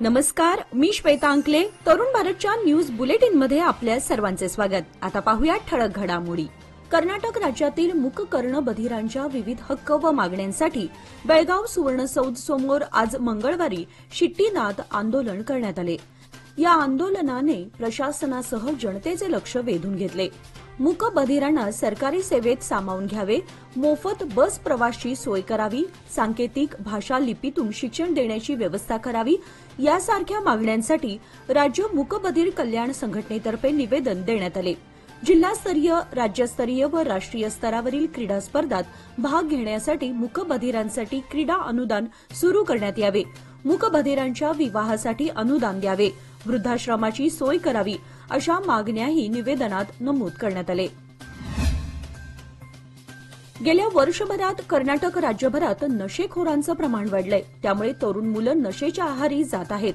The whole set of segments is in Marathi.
नमस्कार, मी श्वेता अंकले. तरुण भारतच्या न्यूज बुलेटिनमध्ये आपल्या सर्वांचे स्वागत. आता पाहूया ठळक घडामोडी. कर्नाटक राज्यातील मूक कर्ण बधिरांच्या विविध हक्क व मागण्यांसाठी बेळगाव सुवर्णसौध समोर आज मंगळवारी शिट्टीनाद आंदोलन करण्यात आले. या आंदोलनाने प्रशासनासह जनतेचे लक्ष वेधून घेतले. मूक बधिरांना सरकारी सेवेत सामावून घ्यावे, मोफत बस प्रवासची सोय करावी, सांकेतिक भाषा लिपीतून शिक्षण देण्याची व्यवस्था करावी यासारख्या मागण्यांसाठी राज्य मूकबधीर कल्याण संघटनेतर्फे निवेदन देण्यात आले. जिल्हास्तरीय, राज्यस्तरीय व राष्ट्रीय स्तरावरील क्रीडा स्पर्धात भाग घेण्यासाठी मूकबधिरांसाठी क्रीडा अनुदान सुरू करण्यात यावे, मूकबधिरांच्या विवाहासाठी अनुदान द्यावे, वृद्धाश्रमाची सोय करावी अशा मागण्याही निवेदनात नमूद करण्यात आले. गेल्या वर्षभरात कर्नाटक राज्यभरात नशेखोरांचं प्रमाण वाढलंय. त्यामुळे तरुण मुलं नशेच्या आहारी जात आहेत.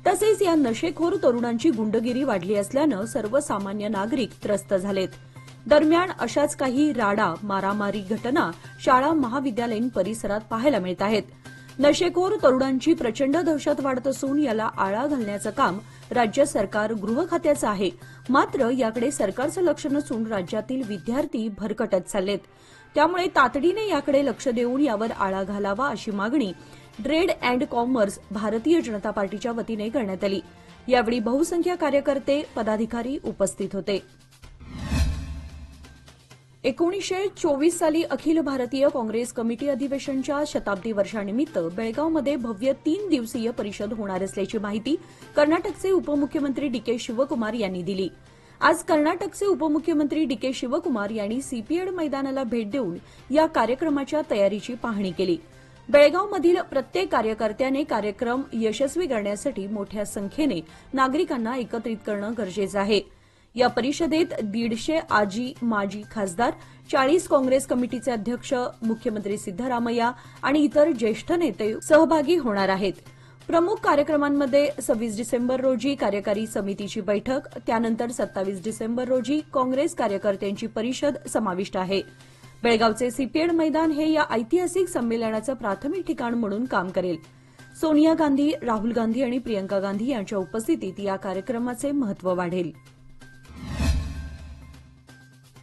तसेच या नशेखोर तरुणांची गुंडगिरी वाढली असल्यानं सर्वसामान्य नागरिक त्रस्त झालेत. दरम्यान अशाच काही राडा, मारामारी घटना शाळा महाविद्यालयीन परिसरात पाहायला मिळत आहेत. नशेखोर तरुणांची प्रचंड दहशत वाढत असून याला आळा घालण्याचं काम राज्य सरकार गृह खात्याचं आहे. मात्र याकडे सरकारचं लक्ष नसून राज्यातील विद्यार्थी भरकटत चाललेत. त्यामुळे तातडीने याकडे लक्ष देऊन यावर आळा घालावा अशी मागणी trade and commerce Bharatiya Janata पार्टीच्या वतीने करण्यात आली. यावेळी बहुसंख्य कार्यकर्ते, पदाधिकारी उपस्थित होते. 1924 साली अखिल भारतीय काँग्रेस कमिटी अधिवेशनच्या शताब्दी वर्षानिमित्त बेळगावमध्ये भव्य 3 दिवसीय परिषद होणार असल्याची माहिती कर्नाटकचे उपमुख्यमंत्री डी.के. शिवकुमार यांनी दिली. आज कर्नाटकचे उपमुख्यमंत्री डी.के. शिवकुमार यांनी सीपीएड मैदानाला भेट देऊन या कार्यक्रमाच्या तयारीची पाहणी केली. बेळगावमधील प्रत्येक कार्यकर्त्याने कार्यक्रम यशस्वी करण्यासाठी मोठ्या संख्येने नागरिकांना एकत्रित करणं गरजेचं आहे. या परिषदेत 150 आजी माजी खासदार, 40 काँग्रेस कमिटीचे अध्यक्ष, मुख्यमंत्री सिद्धरामय्या आणि इतर ज्येष्ठ नेते सहभागी होणार आहेत. प्रमुख कार्यक्रमांमध्ये 26 डिसेंबर रोजी कार्यकारी समितीची बैठक, त्यानंतर 27 डिसेंबर रोजी काँग्रेस कार्यकर्त्यांची परिषद समाविष्ट आहे. बेळगावचे सीपीएड मैदान हे या ऐतिहासिक संमेलनाचं प्राथमिक ठिकाण म्हणून काम करेल. सोनिया गांधी, राहुल गांधी आणि प्रियंका गांधी यांच्या उपस्थितीत या कार्यक्रमाचे महत्त्व वाढेल.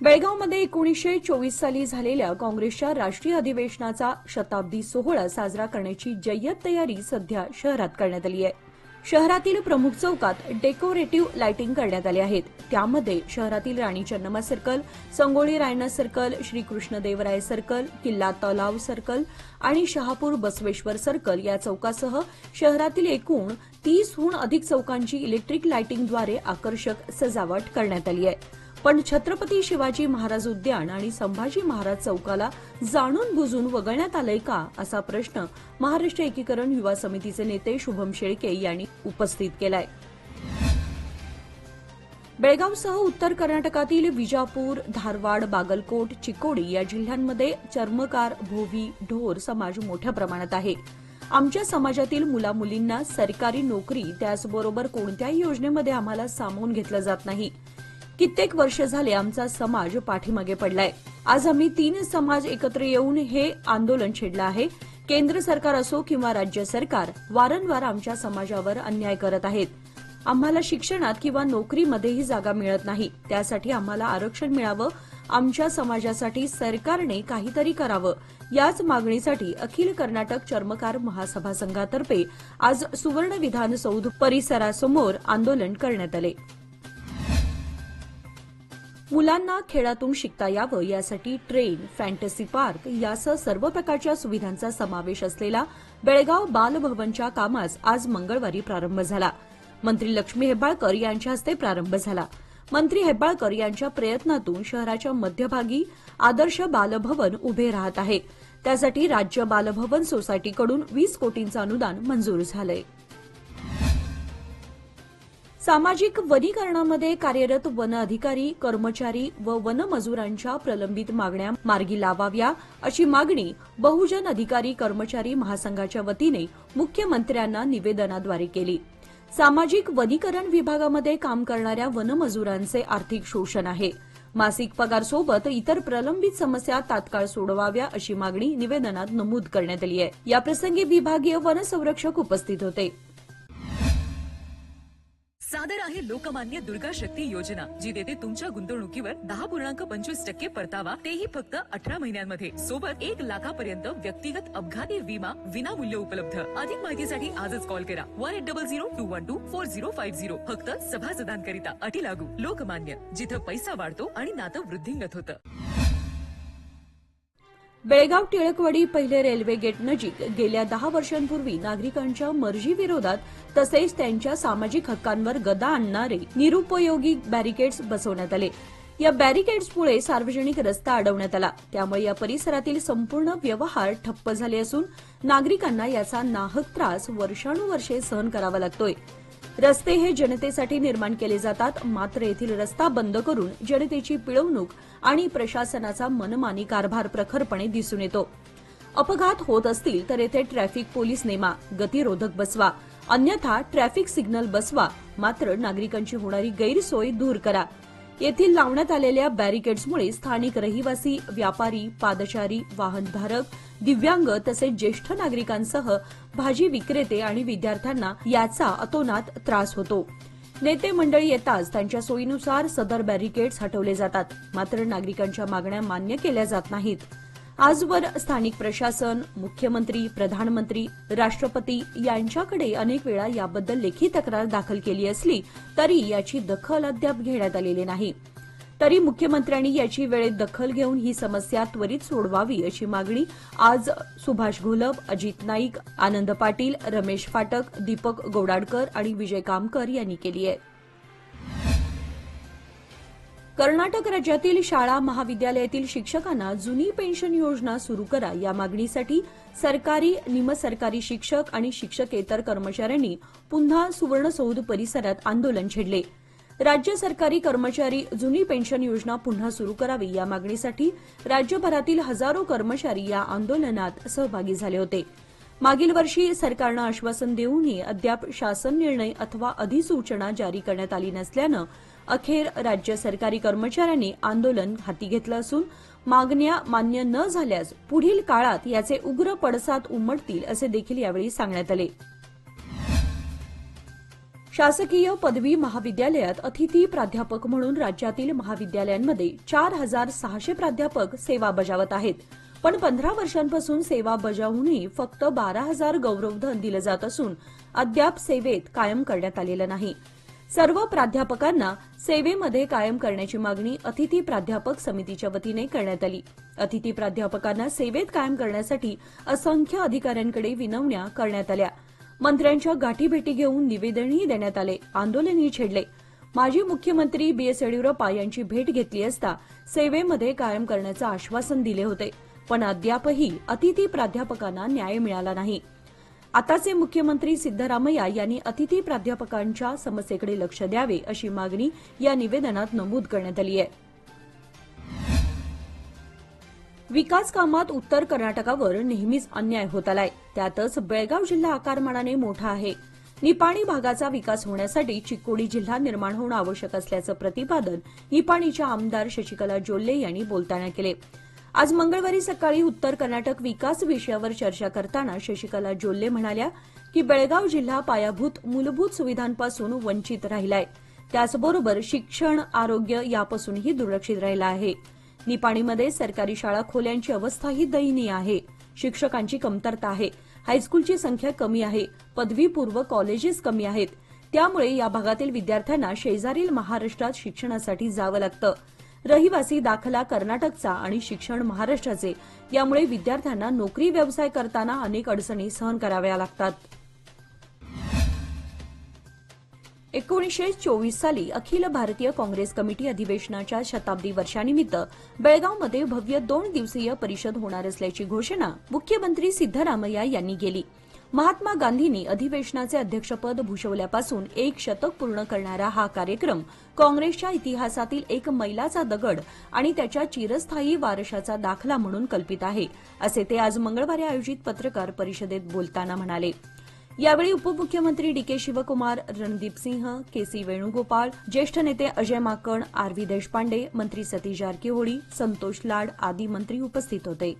बेळगावमध्ये 1924 साली झालेल्या काँग्रेसच्या राष्ट्रीय अधिवेशनाचा शताब्दी सोहळा साजरा करण्याची जय्यत तयारी सध्या शहरात करण्यात आली आहे. शहरातील प्रमुख चौकात डेकोरेटिव्ह लाइटिंग करण्यात आले आहेत. त्यामध्ये शहरातील Rani Chennamma circle, Sangolli Rayanna circle, Sri Krishnadevaraya circle, किल्ला तलाव सर्कल आणि शहापूर बसवेश्वर सर्कल या चौकासह शहरातील एकूण 30हून अधिक चौकांची इलेक्ट्रिक लाइटिंगद्वारे आकर्षक सजावट करण्यात आली आहे. पण छत्रपती शिवाजी महाराज उद्यान आणि संभाजी महाराज चौकाला जाणून बुजून वगळण्यात आलंय का, असा प्रश्न महाराष्ट्र एकीकरण युवा समितीचे नेते शुभम शेळके यांनी उपस्थित केलाय. बेळगावसह उत्तर कर्नाटकातील विजापूर, धारवाड, बागलकोट, चिकोडी या जिल्ह्यांमध्ये चर्मकार, भोवी, ढोर समाज मोठ्या प्रमाणात आहे. आमच्या समाजातील मुलामुलींना सरकारी नोकरी, त्याचबरोबर कोणत्याही योजनेमध्ये आम्हाला सामावून घेतलं जात नाही. कित्येक वर्ष झाले आमचा समाज पाठीमागे पडलाय. आज आम्ही 3 समाज एकत्र येऊन हे आंदोलन छेडलं आहे. केंद्र सरकार असो किंवा राज्य सरकार वारंवार आमच्या समाजावर अन्याय करत आहेत. आम्हाला शिक्षणात किंवा नोकरीमध्येही जागा मिळत नाही. त्यासाठी आम्हाला आरक्षण मिळावं, आमच्या समाजासाठी सरकारने काहीतरी करावं, याच मागणीसाठी अखिल कर्नाटक चर्मकार महासभा संघातर्फे आज सुवर्ण विधानसौध परिसरासमोर आंदोलन करण्यात आले. मुलांना खेळातून शिकता यावं यासाठी ट्रेन, फॅन्टसी पार्क यासह सर्व प्रकारच्या सुविधांचा समावेश असलेला बेळगाव बालभवनच्या कामास आज मंगळवारी प्रारंभ झाला. मंत्री लक्ष्मी हेब्बाळकर यांच्या हस्ते प्रारंभ झाला. मंत्री हेब्बाळकर यांच्या प्रयत्नातून शहराच्या मध्यभागी आदर्श बालभवन उभे राहत आहे. त्यासाठी राज्य बालभवन सोसायटीकडून 20 कोटींचं अनुदान मंजूर झालंय. सामाजिक वनीकरणामध्ये कार्यरत वन अधिकारी, कर्मचारी व वनमजुरांच्या प्रलंबित मागण्या मार्गी लावाव्या अशी मागणी बहुजन अधिकारी कर्मचारी महासंघाच्या वतीने मुख्यमंत्र्यांना निवेदनाद्वारे केली. सामाजिक वनीकरण विभागामध्ये काम करणाऱ्या वनमजुरांचे आर्थिक शोषण आहे. मासिक पगारसोबत इतर प्रलंबित समस्या तात्काळ सोडवाव्या अशी मागणी निवेदनात नमूद करण्यात आली आहे. याप्रसंगी विभागीय वनसंरक्षक उपस्थित होते. सादर आहे लोकमान्य दुर्गा शक्ती योजना, जी देते तुमच्या गुंतवणुकीवर 10.25% परतावा, तेही फक्त 18 महिन्यांमध्ये. सोबत 1 लाखापर्यंत व्यक्तिगत अपघाती विमा विनामूल्य उपलब्ध. अधिक माहितीसाठी आजच कॉल करा 1800-212-4050. फक्त सभासदांकरिता. अटी लागू. लोकमान्य, जिथं पैसा वाढतो आणि नातं वृद्धिंगत होतं. बेळगाव टिळकवाडी पहिले रेल्वे गेट नजीक गेल्या 10 वर्षांपूर्वी नागरिकांच्या मर्जीविरोधात तसेच त्यांच्या सामाजिक हक्कांवर गदा आणणारे निरुपयोगी बॅरिकेड्स बसवण्यात आले. या बॅरिकेड्समुळे सार्वजनिक रस्ता अडवण्यात आला. त्यामुळे या परिसरातील संपूर्ण व्यवहार ठप्प झाले असून नागरिकांना याचा नाहक त्रास वर्षानुवर्षे सहन करावा लागतोय. रस्ते हे जनतेसाठी निर्माण केले जातात, मात्र येथील रस्ता बंद करून जनतेची पिळवणूक आणि प्रशासनाचा मनमानी कारभार प्रखरपणे दिसून येतो. अपघात होत असतील तर येथे ट्रॅफिक पोलीस नेमा, गतिरोधक बसवा, अन्यथा ट्रॅफिक सिग्नल बसवा, मात्र नागरिकांची होणारी गैरसोय दूर करा. येथील लावण्यात आलेल्या बॅरिकेड्समुळे स्थानिक रहिवासी, व्यापारी, पादचारी, वाहनधारक, दिव्यांग तसेच ज्येष्ठ नागरिकांसह भाजी विक्रेते आणि विद्यार्थ्यांना याचा अतोनात त्रास होतो. नेते मंडळी येताच त्यांच्या सोयीनुसार सदर बॅरिकेड्स हटवले जातात, मात्र नागरिकांच्या मागण्या मान्य केल्या जात नाहीत. आजवर स्थानिक प्रशासन, मुख्यमंत्री, प्रधानमंत्री, राष्ट्रपती यांच्याकडे अनेक वेळा याबद्दल लेखी तक्रार दाखल केली असली तरी याची दखल अद्याप घेण्यात आलेली नाही. तरी मुख्यमंत्र्यांनी याची वेळेत दखल घेऊन ही समस्या त्वरित सोडवावी अशी मागणी आज सुभाष घोलप, अजित नाईक, आनंद पाटील, रमेश फाटक, दीपक गोडाडकर आणि विजय कामकर यांनी केली आहे. कर्नाटक राज्यातील शाळा महाविद्यालयातील शिक्षकांना जुनी पेन्शन योजना सुरू करा या मागणीसाठी सरकारी, निमसरकारी शिक्षक आणि शिक्षकेतर कर्मचाऱ्यांनी पुन्हा सुवर्णसौध परिसरात आंदोलन छेडले. राज्य सरकारी कर्मचारी जुनी पेन्शन योजना पुन्हा सुरू करावी या मागणीसाठी राज्यभरातील हजारो कर्मचारी या आंदोलनात सहभागी झाले होते. मागील वर्षी सरकारनं आश्वासन देऊनही अद्याप शासन निर्णय अथवा अधिसूचना जारी करण्यात आली नसल्यानं अखेर राज्य सरकारी कर्मचाऱ्यांनी आंदोलन हाती घेतलं असून मागण्या मान्य न झाल्यास पुढील काळात याचे उग्र पडसाद उमटतील असे देखील यावेळी सांगण्यात आले. शासकीय पदवी महाविद्यालयात अतिथी प्राध्यापक म्हणून राज्यातील महाविद्यालयांमध्ये 4,600 प्राध्यापक सेवा बजावत आहेत. पण 15 वर्षांपासून सेवा बजावूनही फक्त 12,000 गौरवधन दिलं जात असून अद्याप सेवेत कायम करण्यात आलेलं नाही. सर्व प्राध्यापकांना सेवेमध्ये कायम करण्याची मागणी अतिथी प्राध्यापक समितीच्या वतीने करण्यात आली. अतिथी प्राध्यापकांना सेवेत कायम करण्यासाठी असंख्य अधिकाऱ्यांकडे विनवण्या करण्यात आल्या. मंत्र्यांच्या गाठीभेटी घेऊन निवेदनही देण्यात आले. आंदोलनही छेडले. माजी मुख्यमंत्री बीएस येडियुरप्पा यांची भेट घेतली असता सेवेमध्ये कायम करण्याचं आश्वासन दिले होते, पण अद्यापही अतिथी प्राध्यापकांना न्याय मिळाला नाही. आताचे मुख्यमंत्री सिद्धरामय्या यांनी अतिथी प्राध्यापकांच्या समस्येकडे लक्ष द्यावे अशी मागणी या निवेदनात नमूद करण्यात आली आहे. विकास कामात उत्तर कर्नाटकावर नेहमीच अन्याय होत आलाय. त्यातच बेळगाव जिल्हा आकारमानाने मोठा आहे. निपाणी भागाचा विकास होण्यासाठी चिक्कोडी जिल्हा निर्माण होणं आवश्यक असल्याचं प्रतिपादन निपाणीच्या आमदार शशिकला जोल्ले यांनी बोलताना केले. आज मंगळवारी सकाळी उत्तर कर्नाटक विकास विषयावर चर्चा करताना शशिकला जोल्ले म्हणाल्या की बेळगाव जिल्हा पायाभूत मूलभूत सुविधांपासून वंचित राहिलाय. त्याचबरोबर शिक्षण, आरोग्य यापासूनही दुर्लक्षित राहिला आहे. निपाणीमध्ये सरकारी शाळा खोल्यांची अवस्थाही दयनीय आहे. शिक्षकांची कमतरता आहे. हायस्कूलची संख्या कमी आहे. पदवीपूर्व कॉलेजेस कमी आहेत. त्यामुळे या भागातील विद्यार्थ्यांना शेजारील महाराष्ट्रात शिक्षणासाठी जावं लागतं. रहिवासी दाखला कर्नाटकचा आणि शिक्षण महाराष्ट्राचे, यामुळे विद्यार्थ्यांना नोकरी व्यवसाय करताना अनेक अडचणी सहन कराव्या लागतात. 1924 साली अखिल भारतीय काँग्रेस कमिटी अधिवेशनाच्या शताब्दी वर्षानिमित्त बेळगावमध्ये भव्य 2 दिवसीय परिषद होणार असल्याची घोषणा मुख्यमंत्री सिद्धरामय्या यांनी केली. महात्मा गांधींनी अधिवेशनाचे अध्यक्षपद भूषवल्यापासून 1 शतक पूर्ण करणारा हा कार्यक्रम काँग्रेसच्या इतिहासातील एक मैलाचा दगड आणि त्याच्या चिरस्थायी वारशाचा दाखला म्हणून कल्पित आहे, असे ते आज मंगळवारी आयोजित पत्रकार परिषदेत बोलताना म्हणाले. यावेळी उपमुख्यमंत्री डीके शिवकुमार, रणदीप सिंह, केसी वेणुगोपाळ, ज्येष्ठ नेते अजय माकण, आरव्ही देशपांडे, मंत्री सतीश जारकीहोळी, संतोष लाड आदी मंत्री उपस्थित होते.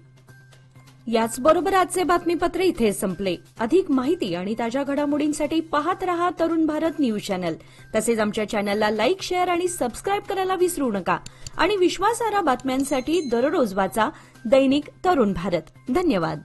याचबरोबर आजचे बातमीपत्र इथे संपले. अधिक माहिती आणि ताज्या घडामोडींसाठी पाहत रहा तरुण भारत न्यूज चॅनल. तसेच आमच्या चॅनलला लाईक, शेअर आणि सबस्क्राईब करायला विसरू नका. आणि विश्वासार्ह बातम्यांसाठी दररोज वाचा दैनिक तरुण भारत. धन्यवाद.